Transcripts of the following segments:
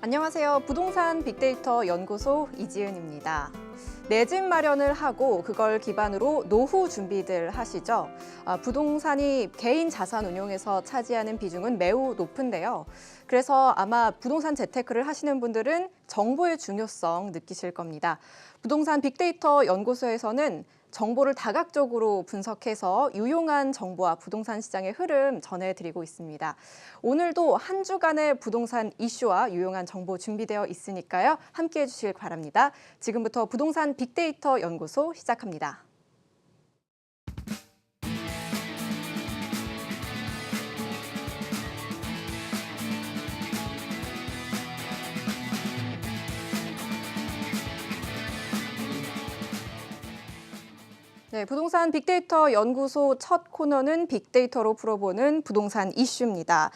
안녕하세요. 부동산 빅데이터 연구소 이지은입니다. 내 집 마련을 하고 그걸 기반으로 노후 준비들 하시죠. 부동산이 개인 자산 운용에서 차지하는 비중은 매우 높은데요. 그래서 아마 부동산 재테크를 하시는 분들은 정보의 중요성 느끼실 겁니다. 부동산 빅데이터 연구소에서는 정보를 다각적으로 분석해서 유용한 정보와 부동산 시장의 흐름 전해드리고 있습니다. 오늘도 한 주간의 부동산 이슈와 유용한 정보 준비되어 있으니까요. 함께해 주시길 바랍니다. 지금부터 부동산 빅데이터 연구소 시작합니다. 네, 부동산 빅데이터 연구소 첫 코너는 빅데이터로 풀어보는 부동산 이슈입니다.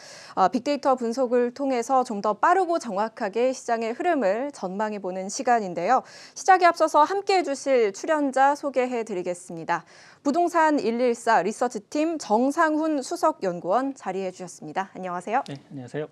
빅데이터 분석을 통해서 좀 더 빠르고 정확하게 시장의 흐름을 전망해보는 시간인데요. 시작에 앞서서 함께해 주실 출연자 소개해드리겠습니다. 부동산 114 리서치팀 정상훈 수석연구원 자리해 주셨습니다. 안녕하세요. 네, 안녕하세요.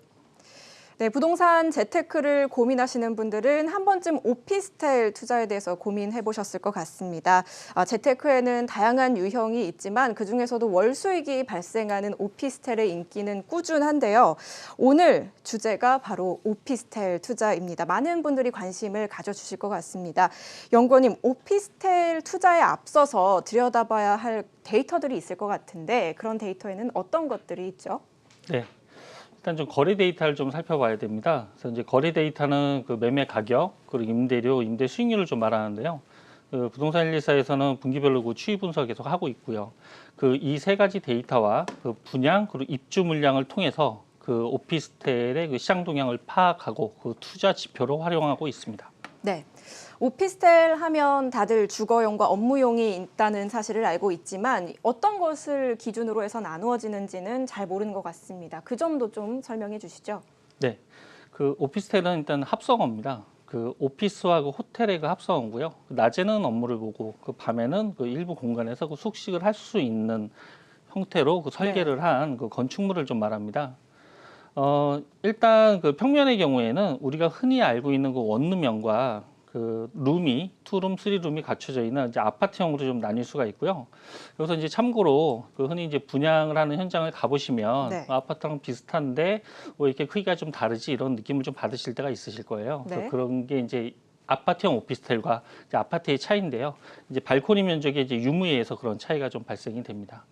네, 부동산 재테크를 고민하시는 분들은 한 번쯤 오피스텔 투자에 대해서 고민해 보셨을 것 같습니다. 재테크에는 다양한 유형이 있지만 그중에서도 월 수익이 발생하는 오피스텔의 인기는 꾸준한데요. 오늘 주제가 바로 오피스텔 투자입니다. 많은 분들이 관심을 가져주실 것 같습니다. 연구원님, 오피스텔 투자에 앞서서 들여다봐야 할 데이터들이 있을 것 같은데 그런 데이터에는 어떤 것들이 있죠? 네. 일단 좀 거래 데이터를 좀 살펴봐야 됩니다. 그래서 이제 거래 데이터는 그 매매 가격, 그리고 임대료, 임대 수익률을 좀 말하는데요. 그 부동산 114에서는 분기별로 그 추이 분석 계속 하고 있고요. 그 이 세 가지 데이터와 그 분양 그리고 입주 물량을 통해서 그 오피스텔의 그 시장 동향을 파악하고 그 투자 지표로 활용하고 있습니다. 네. 오피스텔 하면 다들 주거용과 업무용이 있다는 사실을 알고 있지만 어떤 것을 기준으로 해서 나누어지는지는 잘 모르는 것 같습니다. 그 점도 좀 설명해 주시죠. 네. 그 오피스텔은 일단 합성어입니다. 그 오피스와 그 호텔의 그 합성어고요. 낮에는 업무를 보고 그 밤에는 그 일부 공간에서 그 숙식을 할 수 있는 형태로 그 설계를 한 그 건축물을 좀 말합니다. 일단 그 평면의 경우에는 우리가 흔히 알고 있는 그 원룸형과 그 룸이 투룸, 쓰리룸이 갖춰져 있는 이제 아파트형으로 좀 나뉠 수가 있고요. 여기서 이제 참고로 그 흔히 이제 분양을 하는 현장을 가보시면 네. 아파트랑 비슷한데 뭐 이렇게 크기가 좀 다르지 이런 느낌을 좀 받으실 때가 있으실 거예요. 네. 그래서 그런 게 이제 아파트형 오피스텔과 이제 아파트의 차이인데요. 이제 발코니 면적의 이제 유무에 의해서 그런 차이가 좀 발생이 됩니다.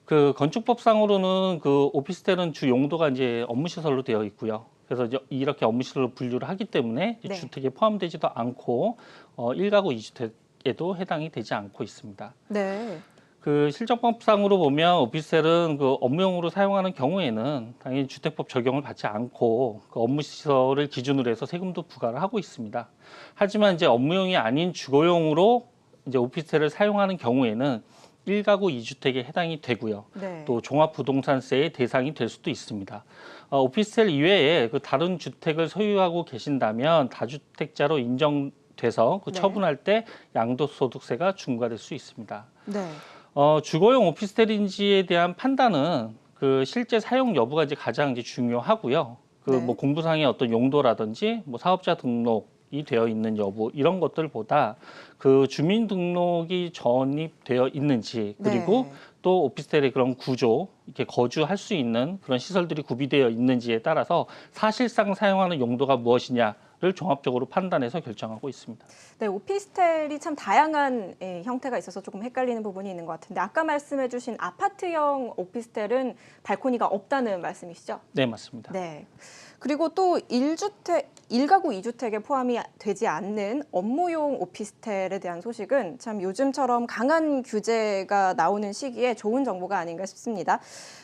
그 건축법상으로는 그 오피스텔은 주 용도가 이제 업무시설로 되어 있고요. 그래서 이제 이렇게 업무시설로 분류를 하기 때문에 네. 주택에 포함되지도 않고 1가구 2주택에도 해당이 되지 않고 있습니다. 네. 그 실정법상으로 보면 오피스텔은 그 업무용으로 사용하는 경우에는 당연히 주택법 적용을 받지 않고 그 업무시설을 기준으로 해서 세금도 부과를 하고 있습니다. 하지만 이제 업무용이 아닌 주거용으로 이제 오피스텔을 사용하는 경우에는 1가구 2주택에 해당이 되고요. 네. 또 종합부동산세의 대상이 될 수도 있습니다. 오피스텔 이외에 그 다른 주택을 소유하고 계신다면 다주택자로 인정돼서 그 네. 처분할 때 양도소득세가 중과될 수 있습니다. 네. 주거용 오피스텔인지에 대한 판단은 그 실제 사용 여부가 이제 가장 이제 중요하고요. 그 네. 뭐 공부상의 어떤 용도라든지 뭐 사업자 등록이 되어 있는 여부 이런 것들보다 그 주민등록이 전입되어 있는지 그리고 네. 또 오피스텔의 그런 구조, 이렇게 거주할 수 있는 그런 시설들이 구비되어 있는지에 따라서 사실상 사용하는 용도가 무엇이냐를 종합적으로 판단해서 결정하고 있습니다. 네, 오피스텔이 참 다양한 형태가 있어서 조금 헷갈리는 부분이 있는 것 같은데 아까 말씀해 주신 아파트형 오피스텔은 발코니가 없다는 말씀이시죠? 네, 맞습니다. 네. 그리고 또 1가구 2주택에 포함이 되지 않는 업무용 오피스텔에 대한 소식은 참 요즘처럼 강한 규제가 나오는 시기에 좋은 정보가 아닌가 싶습니다.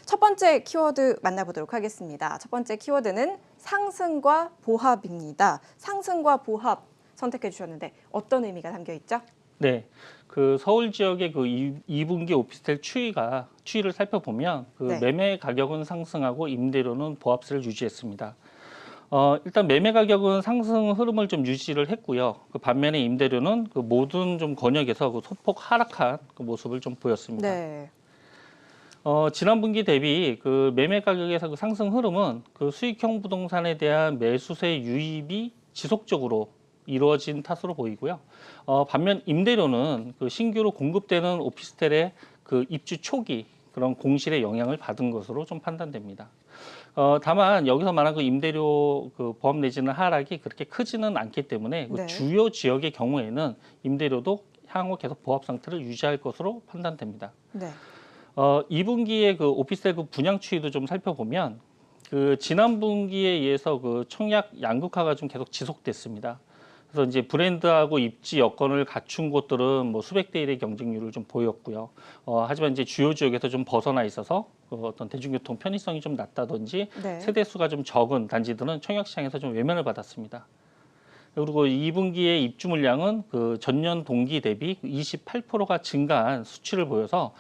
첫 번째 키워드 만나보도록 하겠습니다. 첫 번째 키워드는 상승과 보합입니다. 상승과 보합 선택해 주셨는데 어떤 의미가 담겨 있죠? 네, 그 서울 지역의 그 2분기 오피스텔 추이를 살펴보면 그 네. 매매 가격은 상승하고 임대료는 보합세를 유지했습니다. 일단 매매 가격은 상승 흐름을 좀 유지를 했고요. 그 반면에 임대료는 그 모든 좀 권역에서 그 소폭 하락한 그 모습을 좀 보였습니다. 네. 지난 분기 대비 그 매매 가격에서 그 상승 흐름은 그 수익형 부동산에 대한 매수세 유입이 지속적으로 이루어진 탓으로 보이고요. 반면 임대료는 그 신규로 공급되는 오피스텔의 그 입주 초기 그런 공실의 영향을 받은 것으로 좀 판단됩니다. 다만 여기서 말한 그 임대료 그 보합 내지는 하락이 그렇게 크지는 않기 때문에 그 네. 주요 지역의 경우에는 임대료도 향후 계속 보합 상태를 유지할 것으로 판단됩니다. 네. 2분기에 그 오피스텔 그 분양 추이도 좀 살펴보면 그 지난 분기에 의해서 그 청약 양극화가 좀 계속 지속됐습니다. 그래서 이제 브랜드하고 입지 여건을 갖춘 곳들은 뭐 수백 대 1의 경쟁률을 좀 보였고요. 하지만 이제 주요 지역에서 좀 벗어나 있어서 그 어떤 대중교통 편의성이 좀 낮다든지 네. 세대 수가 좀 적은 단지들은 청약 시장에서 좀 외면을 받았습니다. 그리고 2분기의 입주 물량은 그 전년 동기 대비 28%가 증가한 수치를 보여서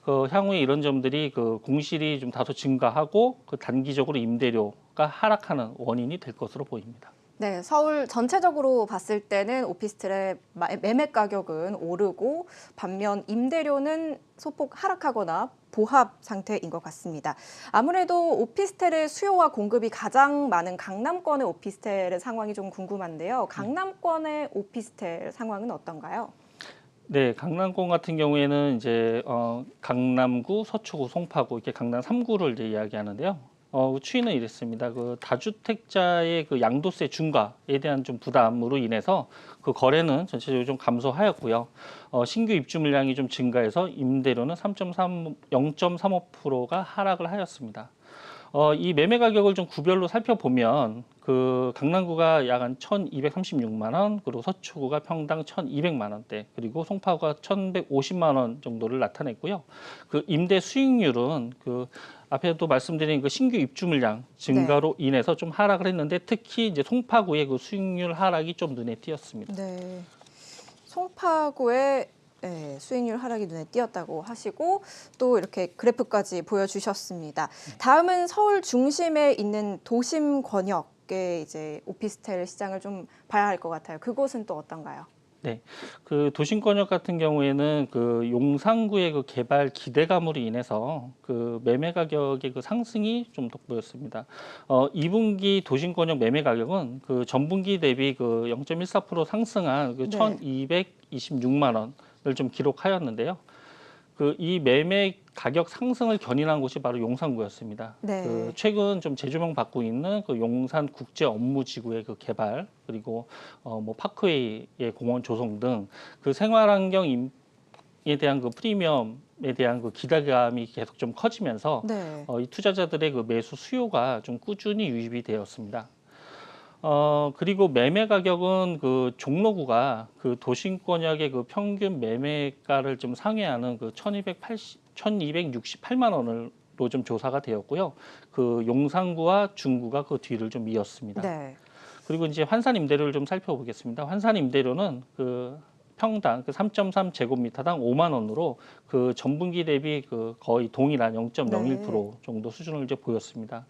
그 향후에 이런 점들이 그 공실이 좀 다소 증가하고 그 단기적으로 임대료가 하락하는 원인이 될 것으로 보입니다. 네, 서울 전체적으로 봤을 때는 오피스텔의 매매 가격은 오르고 반면 임대료는 소폭 하락하거나 보합 상태인 것 같습니다. 아무래도 오피스텔의 수요와 공급이 가장 많은 강남권의 오피스텔의 상황이 좀 궁금한데요. 강남권의 오피스텔 상황은 어떤가요? 네, 강남권 같은 경우에는 이제 강남구, 서초구, 송파구 이렇게 강남 3구를 이제 이야기하는데요. 추이는 이랬습니다. 그 다주택자의 그 양도세 중과에 대한 좀 부담으로 인해서 그 거래는 전체적으로 좀 감소하였고요. 신규 입주 물량이 좀 증가해서 임대료는 0.35%가 하락을 하였습니다. 이 매매 가격을 좀 구별로 살펴보면 그 강남구가 약 한 1,236만 원, 그리고 서초구가 평당 1,200만 원대, 그리고 송파구가 1,150만 원 정도를 나타냈고요. 그 임대 수익률은 그 앞에도 말씀드린 그 신규 입주 물량 증가로 인해서 좀 하락을 했는데 특히 이제 송파구의 그 수익률 하락이 좀 눈에 띄었습니다. 네. 송파구의 수익률 하락이 눈에 띄었다고 하시고 또 이렇게 그래프까지 보여주셨습니다. 다음은 서울 중심에 있는 도심 권역의 이제 오피스텔 시장을 좀 봐야 할 것 같아요. 그곳은 또 어떤가요? 네, 그 도심권역 같은 경우에는 그 용산구의 그 개발 기대감으로 인해서 그 매매 가격의 그 상승이 좀 돋보였습니다. 2분기 도심권역 매매 가격은 그 전분기 대비 그 0.14% 상승한 그 네. 1,226만 원을 좀 기록하였는데요. 그 이 매매 가격 상승을 견인한 곳이 바로 용산구였습니다. 네. 그 최근 좀 재조명 받고 있는 그 용산 국제 업무 지구의 그 개발 그리고 뭐 파크웨이의 공원 조성 등 그 생활 환경에 대한 그 프리미엄에 대한 그 기대감이 계속 좀 커지면서 네. 이 투자자들의 그 매수 수요가 좀 꾸준히 유입이 되었습니다. 그리고 매매 가격은 그 종로구가 그 도심권역의 그 평균 매매가를 좀 상회하는 그 1,268만 원으로 좀 조사가 되었고요. 그 용산구와 중구가 그 뒤를 좀 이었습니다. 네. 그리고 이제 환산 임대료를 좀 살펴보겠습니다. 환산 임대료는 그 평당 그 3.3제곱미터당 5만 원으로 그 전분기 대비 그 거의 동일한 0.01% 정도 수준을 이제 보였습니다.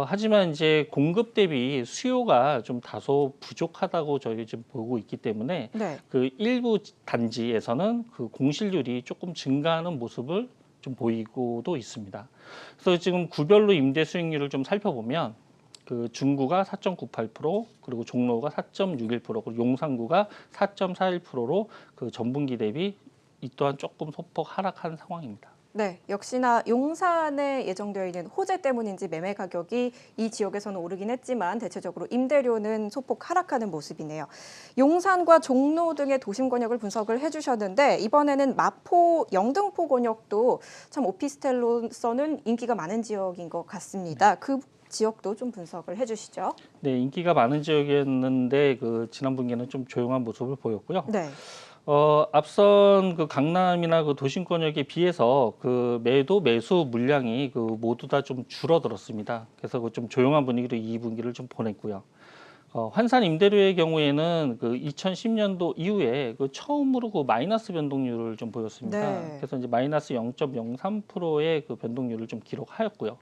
하지만 이제 공급 대비 수요가 좀 다소 부족하다고 저희 지금 보고 있기 때문에 네. 그 일부 단지에서는 그 공실률이 조금 증가하는 모습을 좀 보이고도 있습니다. 그래서 지금 구별로 임대 수익률을 좀 살펴보면 그 중구가 4.98%, 그리고 종로가 4.61%, 그리고 용산구가 4.41%로 그 전분기 대비 이 또한 조금 소폭 하락한 상황입니다. 네, 역시나 용산에 예정되어 있는 호재 때문인지 매매 가격이 이 지역에서는 오르긴 했지만 대체적으로 임대료는 소폭 하락하는 모습이네요. 용산과 종로 등의 도심 권역을 분석을 해주셨는데 이번에는 마포, 영등포 권역도 참 오피스텔로서는 인기가 많은 지역인 것 같습니다. 그 지역도 좀 분석을 해주시죠. 네, 인기가 많은 지역이었는데 그 지난 분기에는 좀 조용한 모습을 보였고요. 네. 앞선 그 강남이나 그 도심권역에 비해서 그 매수 물량이 그 모두 다 좀 줄어들었습니다. 그래서 그 좀 조용한 분위기로 2분기를 좀 보냈고요. 환산 임대료의 경우에는 그 2010년도 이후에 그 처음으로 그 마이너스 변동률을 좀 보였습니다. 네. 그래서 이제 마이너스 0.03%의 그 변동률을 좀 기록하였고요.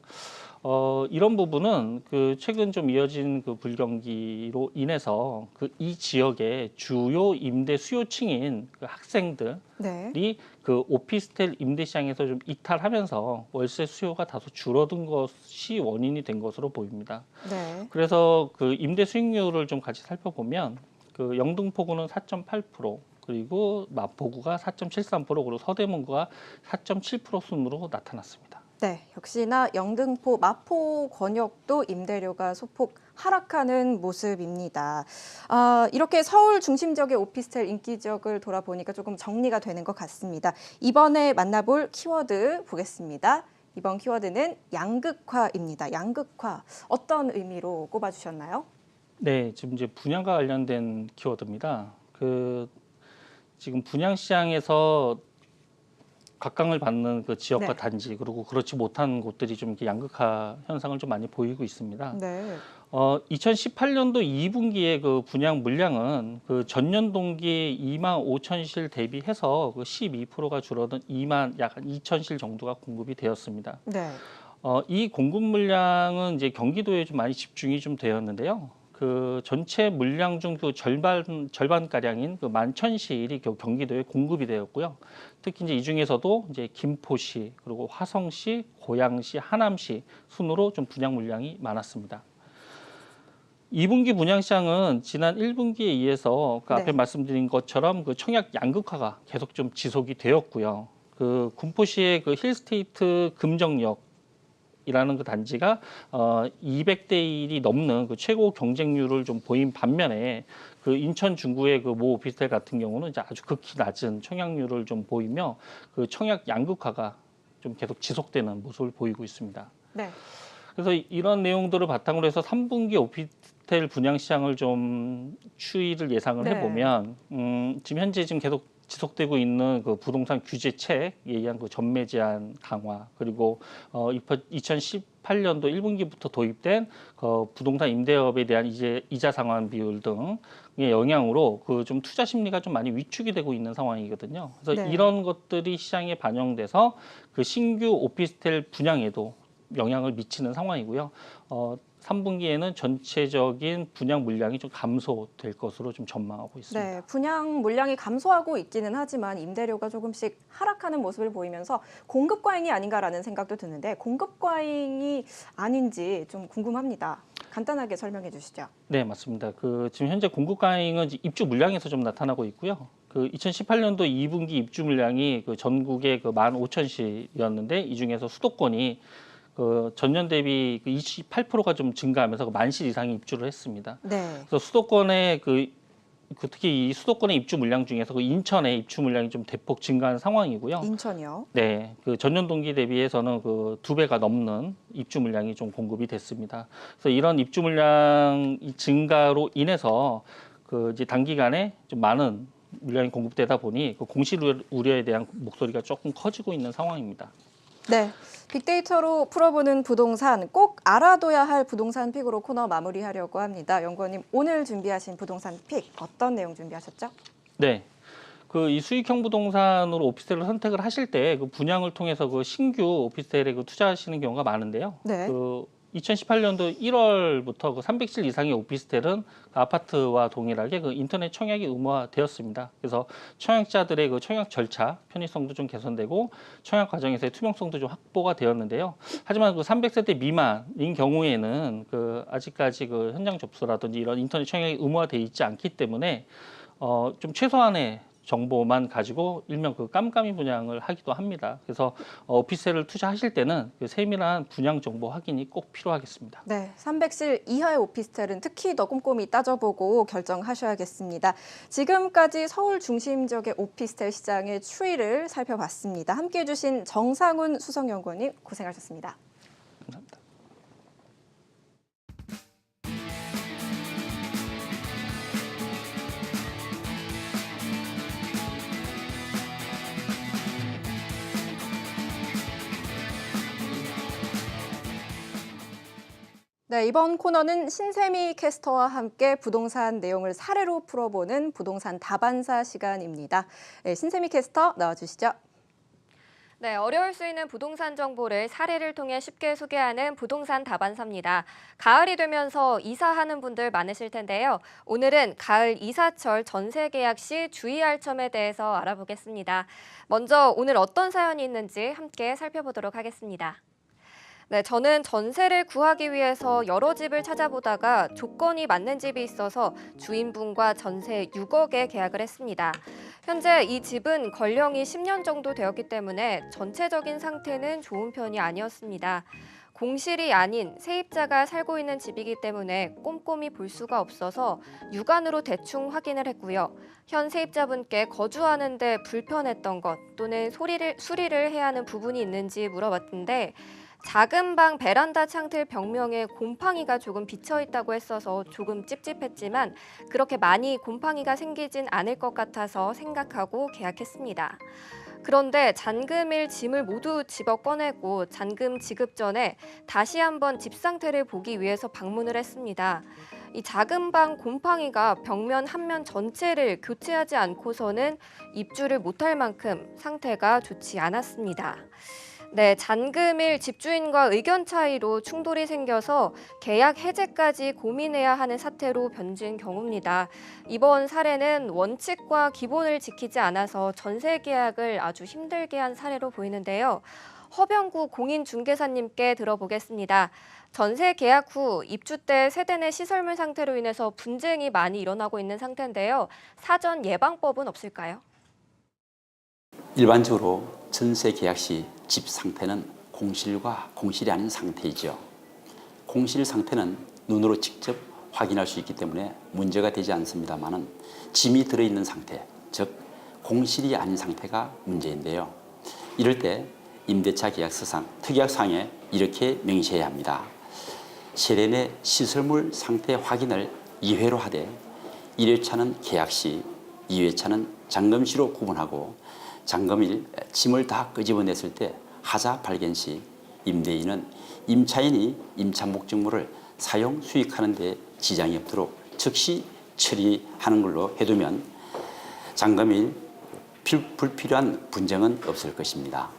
이런 부분은 그 최근 좀 이어진 그 불경기로 인해서 그 이 지역의 주요 임대 수요층인 그 학생들이 네. 그 오피스텔 임대 시장에서 좀 이탈하면서 월세 수요가 다소 줄어든 것이 원인이 된 것으로 보입니다. 네. 그래서 그 임대 수익률을 좀 같이 살펴보면 그 영등포구는 4.8%, 그리고 마포구가 4.73%, 그리고 서대문구가 4.7% 순으로 나타났습니다. 네, 역시나 영등포, 마포 권역도 임대료가 소폭 하락하는 모습입니다. 이렇게 서울 중심적의 오피스텔 인기 지역을 돌아보니까 조금 정리가 되는 것 같습니다. 이번에 만나볼 키워드 보겠습니다. 이번 키워드는 양극화입니다. 양극화, 어떤 의미로 꼽아주셨나요? 네, 지금 이제 분양과 관련된 키워드입니다. 그 지금 분양 시장에서 각광을 받는 그 지역과 네. 단지, 그리고 그렇지 못한 곳들이 좀 이렇게 양극화 현상을 좀 많이 보이고 있습니다. 네. 2018년도 2분기에 그 분양 물량은 그 전년 동기 2만 5천 실 대비해서 그 12%가 줄어든 2만 약 2천 실 정도가 공급이 되었습니다. 네. 이 공급 물량은 이제 경기도에 좀 많이 집중이 좀 되었는데요. 그 전체 물량 중 그 절반 가량인 그 11,000실이 경기도에 공급이 되었고요. 특히 이제 이 중에서도 이제 김포시, 그리고 화성시, 고양시, 하남시 순으로 좀 분양 물량이 많았습니다. 2분기 분양 시장은 지난 1분기에 이어서 그 앞에 네. 말씀드린 것처럼 그 청약 양극화가 계속 좀 지속이 되었고요. 그 군포시의 그 힐스테이트 금정역 이라는 그 단지가 200대 1이 넘는 그 최고 경쟁률을 좀 보인 반면에 그 인천 중구의 그 모 오피스텔 같은 경우는 이제 아주 극히 낮은 청약률을 좀 보이며 그 청약 양극화가 좀 계속 지속되는 모습을 보이고 있습니다. 네. 그래서 이런 내용들을 바탕으로 해서 3분기 오피스텔 분양 시장을 좀 추이를 예상을 네. 해보면 지금 현재 계속 지속되고 있는 그 부동산 규제책에 의한 그 전매 제한 강화, 그리고 2018년도 1분기부터 도입된 그 부동산 임대업에 대한 이자 상환 비율 등의 영향으로 그 좀 투자 심리가 좀 많이 위축이 되고 있는 상황이거든요. 그래서 네. 이런 것들이 시장에 반영돼서 그 신규 오피스텔 분양에도 영향을 미치는 상황이고요. 3분기에는 전체적인 분양 물량이 좀 감소될 것으로 좀 전망하고 있습니다. 네, 분양 물량이 감소하고 있기는 하지만 임대료가 조금씩 하락하는 모습을 보이면서 공급 과잉이 아닌가라는 생각도 드는데 공급 과잉이 아닌지 좀 궁금합니다. 간단하게 설명해 주시죠. 네, 맞습니다. 그 지금 현재 공급 과잉은 입주 물량에서 좀 나타나고 있고요. 그 2018년도 2분기 입주 물량이 그 전국에 그 15,000실이었는데 이 중에서 수도권이 그 전년 대비 그 28%가 좀 증가하면서 그 만실 이상이 입주를 했습니다. 네. 그래서 수도권의 특히 이 수도권의 입주 물량 중에서 그 인천의 입주 물량이 좀 대폭 증가한 상황이고요. 인천이요. 네, 그 전년 동기 대비해서는 그 2배가 넘는 입주 물량이 좀 공급이 됐습니다. 그래서 이런 입주 물량 증가로 인해서 그 이제 단기간에 좀 많은 물량이 공급되다 보니 그 공실 우려에 대한 목소리가 조금 커지고 있는 상황입니다. 네. 빅데이터로 풀어보는 부동산, 꼭 알아둬야 할 부동산 픽으로 코너 마무리하려고 합니다. 연구원님, 오늘 준비하신 부동산 픽 어떤 내용 준비하셨죠? 네. 그 이 수익형 부동산으로 오피스텔을 선택을 하실 때 그 분양을 통해서 그 신규 오피스텔에 그 투자하시는 경우가 많은데요. 네. 그 2018년도 1월부터 그 300실 이상의 오피스텔은 아파트와 동일하게 그 인터넷 청약이 의무화되었습니다. 그래서 청약자들의 그 청약 절차, 편의성도 좀 개선되고 청약 과정에서의 투명성도 좀 확보가 되었는데요. 하지만 그 300세대 미만인 경우에는 그 아직까지 그 현장 접수라든지 이런 인터넷 청약이 의무화되어 있지 않기 때문에 좀 최소한의 정보만 가지고 일명 그 깜깜이 분양을 하기도 합니다. 그래서 오피스텔을 투자하실 때는 그 세밀한 분양 정보 확인이 꼭 필요하겠습니다. 네, 300실 이하의 오피스텔은 특히 더 꼼꼼히 따져보고 결정하셔야겠습니다. 지금까지 서울 중심 지역의 오피스텔 시장의 추이를 살펴봤습니다. 함께해 주신 정상훈 수석연구원님 고생하셨습니다. 감사합니다. 네, 이번 코너는 신세미 캐스터와 함께 부동산 내용을 사례로 풀어보는 부동산 다반사 시간입니다. 네, 신세미 캐스터 나와주시죠. 네, 어려울 수 있는 부동산 정보를 사례를 통해 쉽게 소개하는 부동산 다반사입니다. 가을이 되면서 이사하는 분들 많으실 텐데요. 오늘은 가을 이사철 전세 계약 시 주의할 점에 대해서 알아보겠습니다. 먼저 오늘 어떤 사연이 있는지 함께 살펴보도록 하겠습니다. 네, 저는 전세를 구하기 위해서 여러 집을 찾아보다가 조건이 맞는 집이 있어서 주인분과 전세 6억에 계약을 했습니다. 현재 이 집은 건령이 10년 정도 되었기 때문에 전체적인 상태는 좋은 편이 아니었습니다. 공실이 아닌 세입자가 살고 있는 집이기 때문에 꼼꼼히 볼 수가 없어서 육안으로 대충 확인을 했고요. 현 세입자분께 거주하는데 불편했던 것 또는 수리를 해야 하는 부분이 있는지 물어봤는데 작은 방 베란다 창틀 벽면에 곰팡이가 조금 비쳐 있다고 했어서 조금 찝찝했지만 그렇게 많이 곰팡이가 생기진 않을 것 같아서 생각하고 계약했습니다. 그런데 잔금일 짐을 모두 집어 꺼내고 잔금 지급 전에 다시 한번 집 상태를 보기 위해서 방문을 했습니다. 이 작은 방 곰팡이가 벽면 한 면 전체를 교체하지 않고서는 입주를 못할 만큼 상태가 좋지 않았습니다. 네, 잔금일 집주인과 의견 차이로 충돌이 생겨서 계약 해제까지 고민해야 하는 사태로 변진 경우입니다. 이번 사례는 원칙과 기본을 지키지 않아서 전세 계약을 아주 힘들게 한 사례로 보이는데요. 허병구 공인중개사님께 들어보겠습니다. 전세 계약 후 입주 때 세대 내 시설물 상태로 인해서 분쟁이 많이 일어나고 있는 상태인데요. 사전 예방법은 없을까요? 일반적으로 전세 계약 시 집 상태는 공실과 공실이 아닌 상태이죠. 공실 상태는 눈으로 직접 확인할 수 있기 때문에 문제가 되지 않습니다만은 짐이 들어있는 상태, 즉 공실이 아닌 상태가 문제인데요. 이럴 때 임대차 계약서상 특약상에 이렇게 명시해야 합니다. 세대 내 시설물 상태 확인을 2회로 하되 1회차는 계약 시, 2회차는 잔금 시로 구분하고 잔금일 짐을 다 끄집어냈을 때 하자 발견 시 임대인은 임차인이 임차 목적물을 사용 수익하는 데 지장이 없도록 즉시 처리하는 걸로 해두면 잔금일 불필요한 분쟁은 없을 것입니다.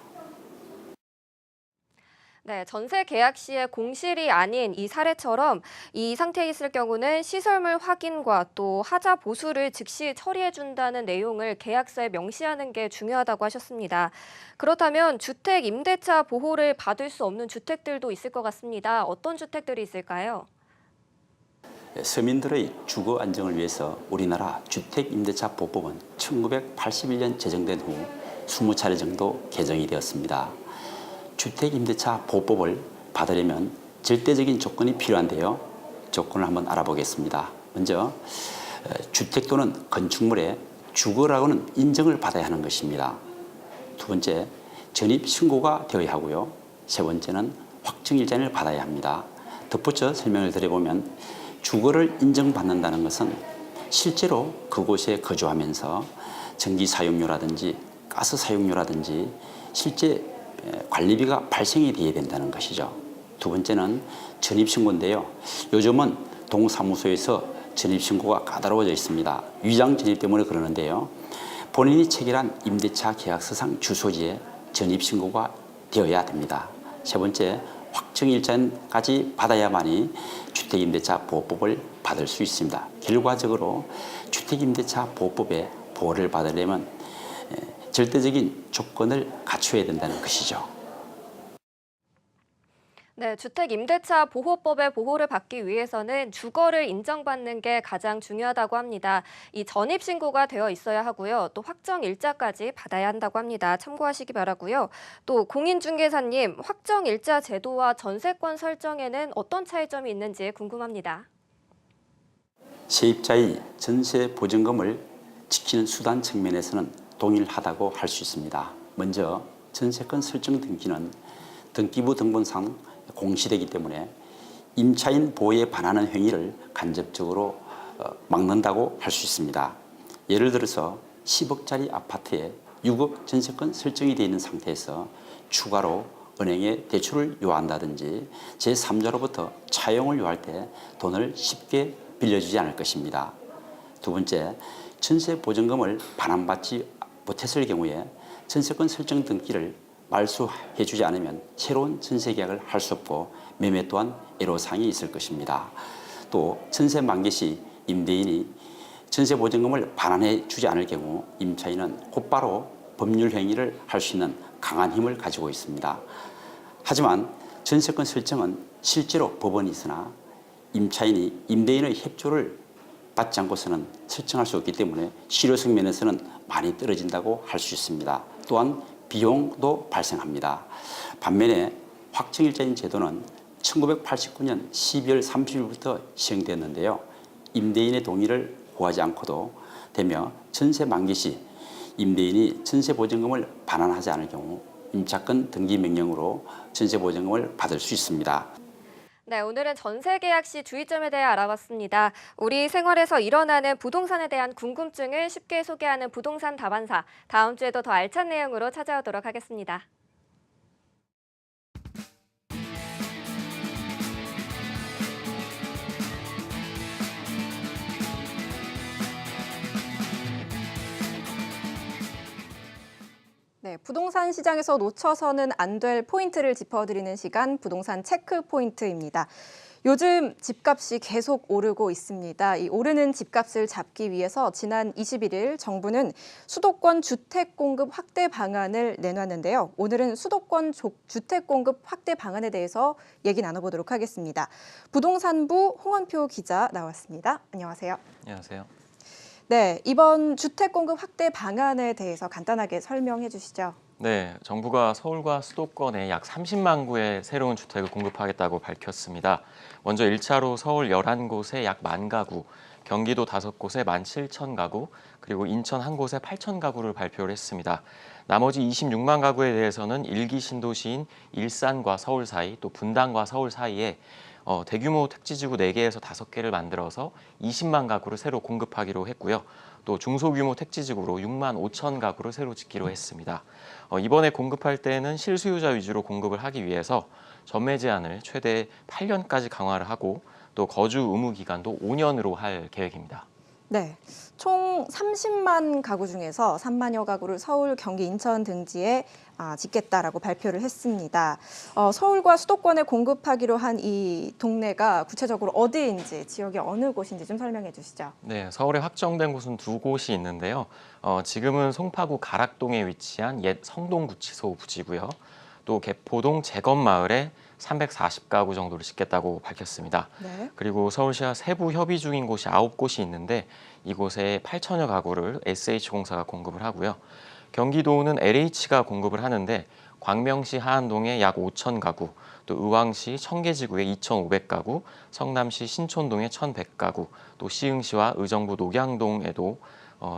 네, 전세 계약 시에 공실이 아닌 이 사례처럼 이 상태에 있을 경우는 시설물 확인과 또 하자 보수를 즉시 처리해준다는 내용을 계약서에 명시하는 게 중요하다고 하셨습니다. 그렇다면 주택 임대차 보호를 받을 수 없는 주택들도 있을 것 같습니다. 어떤 주택들이 있을까요? 서민들의 주거 안정을 위해서 우리나라 주택임대차보호법은 1981년 제정된 후 20차례 정도 개정이 되었습니다. 주택임대차보호법을 받으려면 절대적인 조건이 필요한데요. 조건을 한번 알아보겠습니다. 먼저 주택 또는 건축물의 주거라고는 인정을 받아야 하는 것입니다. 두 번째, 전입신고가 되어야 하고요. 세 번째는 확정일자를 받아야 합니다. 덧붙여 설명을 드려보면 주거를 인정받는다는 것은 실제로 그곳에 거주하면서 전기 사용료라든지 가스 사용료라든지 실제 관리비가 발생이 돼야 된다는 것이죠. 두 번째는 전입신고인데요. 요즘은 동사무소에서 전입신고가 까다로워져 있습니다. 위장 전입 때문에 그러는데요. 본인이 체결한 임대차 계약서상 주소지에 전입신고가 되어야 됩니다. 세 번째, 확정일자까지 받아야만이 주택임대차보호법을 받을 수 있습니다. 결과적으로 주택임대차보호법의 보호를 받으려면 절대적인 조건을 갖춰야 된다는 것이죠. 네, 주택임대차 보호법의 보호를 받기 위해서는 주거를 인정받는 게 가장 중요하다고 합니다. 이 전입신고가 되어 있어야 하고요. 또 확정일자까지 받아야 한다고 합니다. 참고하시기 바라고요. 또 공인중개사님, 확정일자 제도와 전세권 설정에는 어떤 차이점이 있는지 궁금합니다. 세입자의 전세 보증금을 지키는 수단 측면에서는 동일하다고 할 수 있습니다. 먼저 전세권 설정 등기는 등기부 등본상 공시되기 때문에 임차인 보호에 반하는 행위를 간접적으로 막는다고 할 수 있습니다. 예를 들어서 10억짜리 아파트에 6억 전세권 설정이 되어 있는 상태에서 추가로 은행에 대출을 요한다든지 제3자로부터 차용을 요할 때 돈을 쉽게 빌려주지 않을 것입니다. 두 번째, 전세 보증금을 반환받지 못했을 경우에 전세권 설정 등기를 말소해주지 않으면 새로운 전세 계약을 할 수 없고 매매 또한 애로사항이 있을 것입니다. 또 전세 만기 시 임대인이 전세 보증금을 반환해 주지 않을 경우 임차인은 곧바로 법률 행위를 할 수 있는 강한 힘을 가지고 있습니다. 하지만 전세권 설정은 실제로 법원이 있으나 임차인이 임대인의 협조를 받지 않고서는 설정할 수 없기 때문에 실효성 면에서는 많이 떨어진다고 할 수 있습니다. 또한 비용도 발생합니다. 반면에 확정일자인 제도는 1989년 12월 30일부터 시행되었는데요. 임대인의 동의를 구하지 않고도 되며 전세 만기 시 임대인이 전세 보증금을 반환하지 않을 경우 임차권 등기 명령으로 전세 보증금을 받을 수 있습니다. 네, 오늘은 전세 계약 시 주의점에 대해 알아봤습니다. 우리 생활에서 일어나는 부동산에 대한 궁금증을 쉽게 소개하는 부동산 다반사. 다음 주에도 더 알찬 내용으로 찾아오도록 하겠습니다. 네, 부동산 시장에서 놓쳐서는 안 될 포인트를 짚어드리는 시간, 부동산 체크 포인트입니다. 요즘 집값이 계속 오르고 있습니다. 이 오르는 집값을 잡기 위해서 지난 21일 정부는 수도권 주택 공급 확대 방안을 내놨는데요. 오늘은 수도권 주택 공급 확대 방안에 대해서 얘기 나눠보도록 하겠습니다. 부동산부 홍원표 기자 나왔습니다. 안녕하세요. 안녕하세요. 네, 이번 주택 공급 확대 방안에 대해서 간단하게 설명해 주시죠. 네, 정부가 서울과 수도권에 약 30만 구의 새로운 주택을 공급하겠다고 밝혔습니다. 먼저 1차로 서울 11곳에 약 10,000가구, 경기도 5곳에 17,000가구, 그리고 인천 1곳에 8,000가구를 발표를 했습니다. 나머지 26만 가구에 대해서는 1기 신도시인 일산과 서울 사이, 또 분당과 서울 사이에 대규모 택지지구 4개에서 5개를 만들어서 20만 가구를 새로 공급하기로 했고요. 또 중소규모 택지지구로 6만 5천 가구를 새로 짓기로 했습니다. 이번에 공급할 때는 실수요자 위주로 공급을 하기 위해서 전매 제한을 최대 8년까지 강화를 하고 또 거주 의무 기간도 5년으로 할 계획입니다. 네, 총 30만 가구 중에서 3만여 가구를 서울, 경기, 인천 등지에 짓겠다라고 발표를 했습니다. 서울과 수도권에 공급하기로 한 이 동네가 구체적으로 어디인지, 지역이 어느 곳인지 좀 설명해 주시죠. 네, 서울에 확정된 곳은 2곳이 있는데요. 지금은 송파구 가락동에 위치한 옛 성동구치소 부지고요. 또 개포동 재건마을에 340가구 정도를 짓겠다고 밝혔습니다. 네. 그리고 서울시와 세부 협의 중인 곳이 9곳이 있는데 이곳에 8천여 가구를 SH공사가 공급을 하고요. 경기도는 LH가 공급을 하는데 광명시 하안동에 약 5천 가구, 또 의왕시 청계지구에 2,500가구, 성남시 신촌동에 1,100가구, 또 시흥시와 의정부 녹양동에도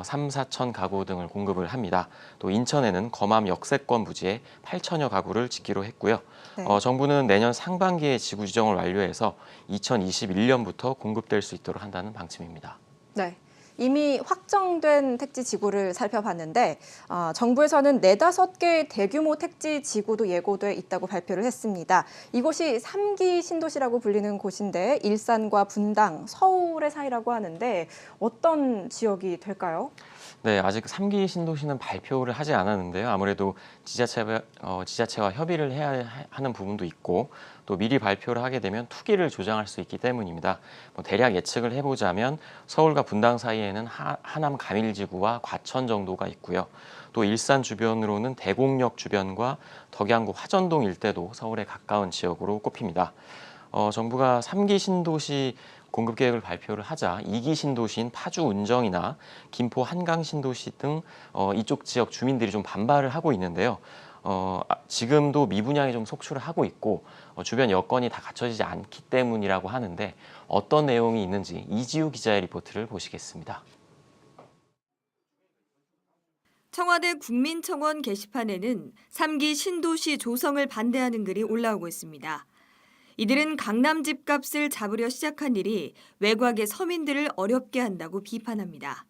3, 4천 가구 등을 공급을 합니다. 또 인천에는 검암 역세권 부지에 8천여 가구를 짓기로 했고요. 네. 정부는 내년 상반기에 지구 지정을 완료해서 2021년부터 공급될 수 있도록 한다는 방침입니다. 네. 이미 확정된 택지 지구를 살펴봤는데 정부에서는 4-5개의 대규모 택지 지구도 예고돼 있다고 발표를 했습니다. 이곳이 3기 신도시라고 불리는 곳인데 일산과 분당, 서울의 사이라고 하는데 어떤 지역이 될까요? 네, 아직 3기 신도시는 발표를 하지 않았는데요. 아무래도 지자체와 협의를 해야 하는 부분도 있고 또 미리 발표를 하게 되면 투기를 조장할 수 있기 때문입니다. 대략 예측을 해보자면 서울과 분당 사이에는 하남 가밀지구와 과천 정도가 있고요. 또 일산 주변으로는 대곡역 주변과 덕양구 화전동 일대도 서울에 가까운 지역으로 꼽힙니다. 정부가 3기 신도시 공급 계획을 발표를 하자 2기 신도시인 파주 운정이나 김포 한강 신도시 등 이쪽 지역 주민들이 좀 반발을 하고 있는데요. 지금도 미분양이 좀 속출을 하고 있고 주변 여건이 다 갖춰지지 않기 때문이라고 하는데 어떤 내용이 있는지 이지우 기자의 리포트를 보시겠습니다. 청와대 국민청원 게시판에는 3기 신도시 조성을 반대하는 글이 올라오고 있습니다. 이들은 강남 집값을 잡으려 시작한 일이 외곽의 서민들을 어렵게 한다고 비판합니다.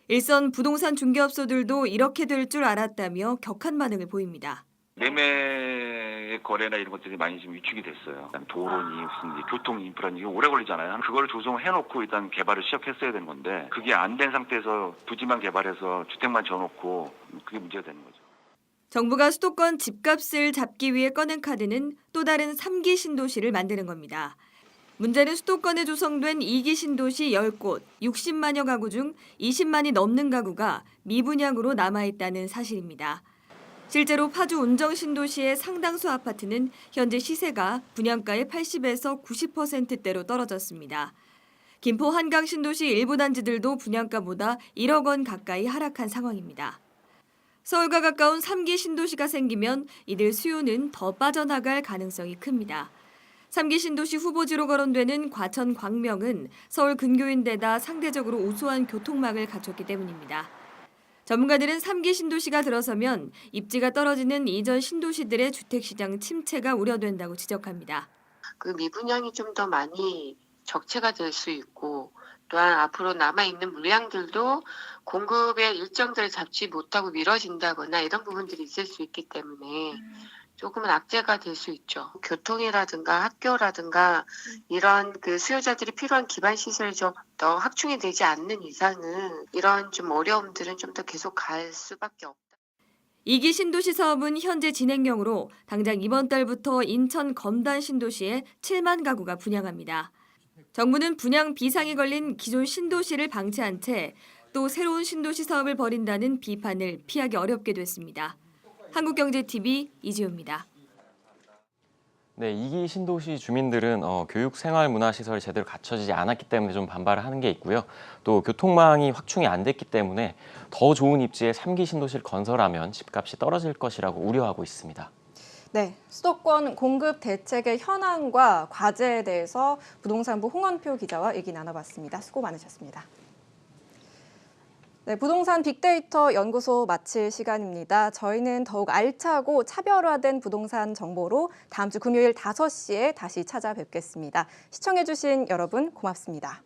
일선 부동산 중개업소들도 이렇게 될 줄 알았다며 격한 반응을 보입니다. 매매 거래나 이런 것들이 많이 좀 위축이 됐어요. 도로니 무슨 교통 인프라니 이거 오래 걸리잖아요. 그걸 조성해놓고 일단 개발을 시작했어야 되는 건데 그게 안 된 상태에서 부지만 개발해서 주택만 져놓고 그게 문제가 되는 거죠. 정부가 수도권 집값을 잡기 위해 꺼낸 카드는 또 다른 3기 신도시를 만드는 겁니다. 문제는 수도권에 조성된 2기 신도시 10곳, 60만여 가구 중 20만이 넘는 가구가 미분양으로 남아있다는 사실입니다. 실제로 파주 운정 신도시의 상당수 아파트는 현재 시세가 분양가의 80에서 90%대로 떨어졌습니다. 김포 한강 신도시 일부 단지들도 분양가보다 1억 원 가까이 하락한 상황입니다. 서울과 가까운 3기 신도시가 생기면 이들 수요는 더 빠져나갈 가능성이 큽니다. 3기 신도시 후보지로 거론되는 과천 광명은 서울 근교인데다 상대적으로 우수한 교통망을 갖췄기 때문입니다. 전문가들은 3기 신도시가 들어서면 입지가 떨어지는 이전 신도시들의 주택시장 침체가 우려된다고 지적합니다. 그 미분양이 좀 더 많이 적체가 될 수 있고 또한 앞으로 남아있는 물량들도 공급의 일정들을 잡지 못하고 미뤄진다거나 이런 부분들이 있을 수 있기 때문에 조금은 악재가 될 수 있죠. 교통이라든가 학교라든가 이런 그 수요자들이 필요한 기반 시설이 좀 더 확충이 되지 않는 이상은 이런 좀 어려움들은 좀 더 계속 갈 수밖에 없다. 2기 신도시 사업은 현재 진행형으로 당장 이번 달부터 인천 검단 신도시에 7만 가구가 분양합니다. 정부는 분양 비상이 걸린 기존 신도시를 방치한 채 또 새로운 신도시 사업을 벌인다는 비판을 피하기 어렵게 됐습니다. 한국경제TV 이지우입니다. 네, 2기 신도시 주민들은 교육, 생활, 문화시설이 제대로 갖춰지지 않았기 때문에 좀 반발을 하는 게 있고요. 또 교통망이 확충이 안 됐기 때문에 더 좋은 입지에 3기 신도시를 건설하면 집값이 떨어질 것이라고 우려하고 있습니다. 네, 수도권 공급 대책의 현황과 과제에 대해서 부동산부 홍원표 기자와 얘기 나눠봤습니다. 수고 많으셨습니다. 네, 부동산 빅데이터 연구소 마칠 시간입니다. 저희는 더욱 알차고 차별화된 부동산 정보로 다음 주 금요일 5시에 다시 찾아뵙겠습니다. 시청해주신 여러분 고맙습니다.